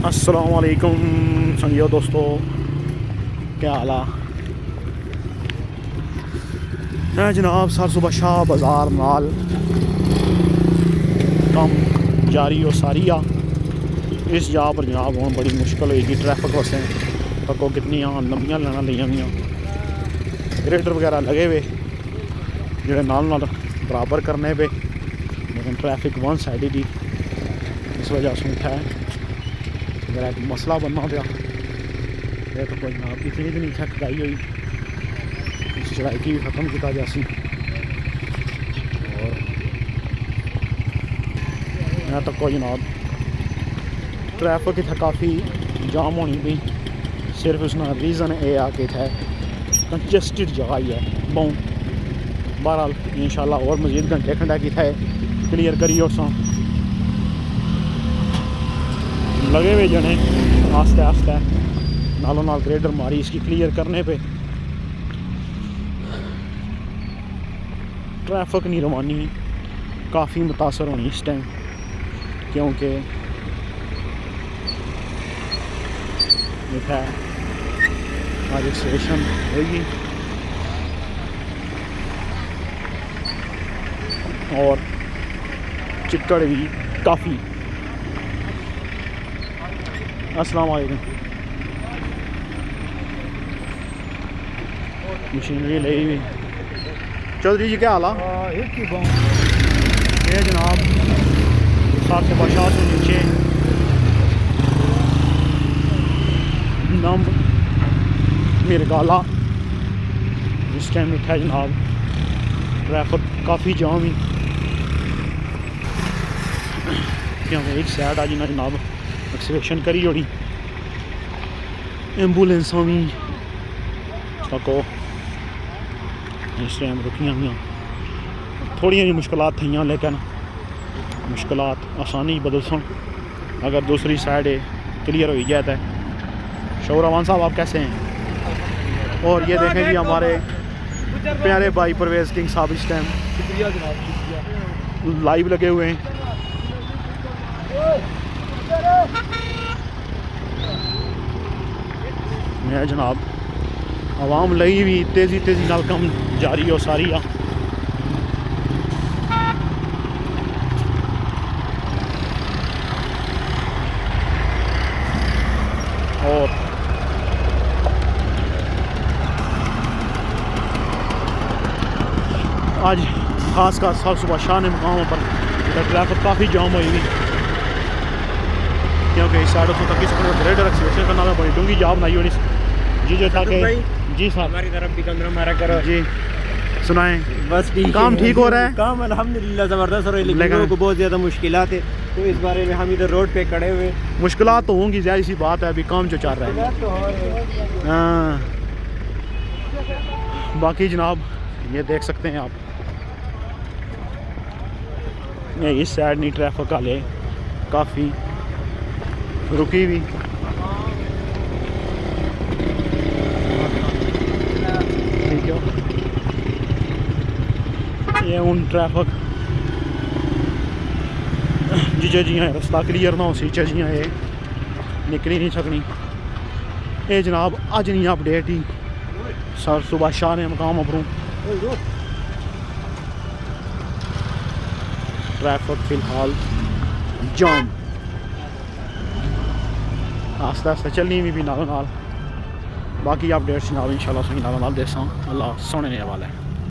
अस्सलाम वालेकुम संगियो दोस्तों, क्या हाल है जनाब। सर सुबह शाह बाज़ार नाल कम जारी और सारिया इस जगह पर जनाब हूँ बड़ी मुश्किल होगी ट्रैफिक वास्ते। तको कितनी लंबियाँ लाइनां लईयां हुई, ग्रेडर वगैरह लगे हुए जोड़े नाल बराबर करने पे, लेकिन ट्रैफिक वन साइड ही इस वजह से है मेरा एक मसला बनना पाया। ये तो कोई जनाब इतनी भी नहीं था खदाई हुई, इस चढ़ाई की भी ख़त्म किया जासी। और यहाँ तक कोई जनाब ट्रैफिक इतना काफ़ी जाम होनी पई, सिर्फ उसका रीज़न ये आ कि इतना कंजस्टिड जगह ही है बहु। बहरहाल इंशाल्लाह और मजीद घंटे खंडा किया क्लियर करिए उस लगे हुए जने आस्ते आस्ते नालों नाल ग्रेडर मारी इसकी क्लियर करने पे। ट्रैफिक नहीं रवानी काफ़ी मुतासर होनी इस टाइम, क्योंकि है आज एक्सप्रेशन होगी और चिक्कड़ भी काफ़ी। अस्सलाम वालेकुम। मशीनरी ले हुई चौधरी जी, क्या हाल है? ये जनाब सात से बादशाह से नीचे नम मिरगाला इस टाइम उठा जनाब ट्रैफिक काफ़ी जाम ही, क्योंकि एक साइड आज ना जनाब एक्सप्रेशन करी जोड़ी एम्बूलेंसा भी तको इस टाइम रुकियां हुई। थोड़ियां जी मुश्किलात थी, लेकिन मुश्किलात आसानी बदल सन अगर दूसरी साइड क्लियर हो जाए तो। शौरावान साहब आप कैसे हैं? और ये देखें जी हमारे प्यारे भाई परवेज़ किंग साहब इस टाइम लाइव लगे हुए हैं। मैं जनाब आवाम लगी भी तेज़ी तेज़ी नाल कम जारी हो सारी आ। और आज खासकर सब सुबह शाह ने मकामों पर ट्रैफिक काफ़ी जाम हुई हुई, क्योंकि इस साइड तक इस ग्रेडर एक्सप्रेशन करना था बड़ी डूंगी जाम बनाई होनी जी जो था कि जी साहब हमारी तरफ भी कमरा मारा करो जी सुनाएं। बस ठीक काम ठीक हो रहा है, काम अल्हम्दुलिल्लाह ज़बरदस्त हो रहा है, लेकिन लोगों को बहुत ज़्यादा मुश्किलात है, तो इस बारे में हम इधर रोड पे खड़े हुए। मुश्किलात तो होंगी, ज़ाहिर सी बात है, अभी काम जो चल रहा है। हाँ बाकी जनाब ये देख सकते हैं आप, ये इस साइड नहीं ट्रैफिक वाले काफ़ी रुकी हुई। ठीक है, ये उन ट्रैफिक जिजा जियां रास्ता क्लियर ना हो सीचा जियां ये निकली नहीं सकनी। ये जनाब अज नहीं अपडेट ही सर सुबह शाह ने मकाम अपरों ट्रैफिक फिलहाल जाम आस्ता आस्ता चलनी भी नालों नाल। बाकी अपडेट्स जनाब इंशाल्लाह नालों नाल देसां। अल्लाह सोने वाला है।